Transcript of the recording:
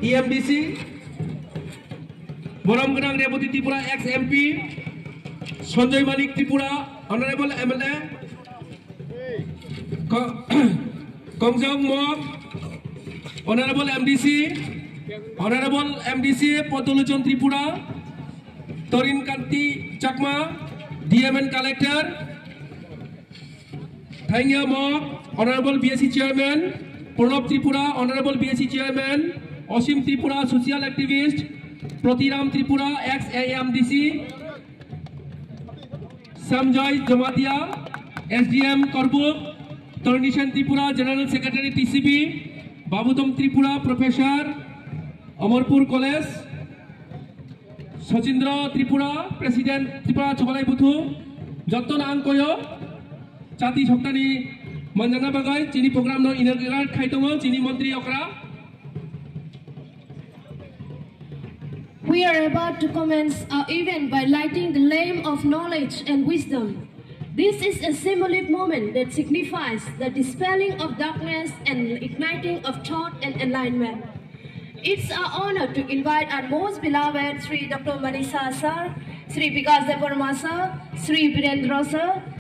EMDC, Boramganang Reboti Tripura ex-MP, Sanjay Malik Tripura, Honorable MLA, Kongjong Mok, Honorable MDC, Potoluchon Tripura, Torin Kanti Chakma, DMN Collector, Thangya Mok, Honorable BSc Chairman, Pranab Tripura, Honorable BSc Chairman, Osim Tripura, Social Activist, Protiram Tripura, ex-AMDC, Samjoy Jamatia, SDM Korbuk, Tornishan Tripura, General Secretary TCB, Babutom Tripura, Professor, Amarpur College, Sachindra Tripura, President Tripura Chokalai Buthu, Joton Angkoyo, Chati Shoktani Manjana Bagai, Chini Program no Inaugural Kaitongo, Chini Montri Okra. We are about to commence our event by lighting the lamp of knowledge and wisdom. This is a symbolic moment that signifies the dispelling of darkness and igniting of thought and enlightenment. It's our honor to invite our most beloved Sri Dr. Manisa Sir, Sri Vikas Devarma Sir, Sri Virendra Sir,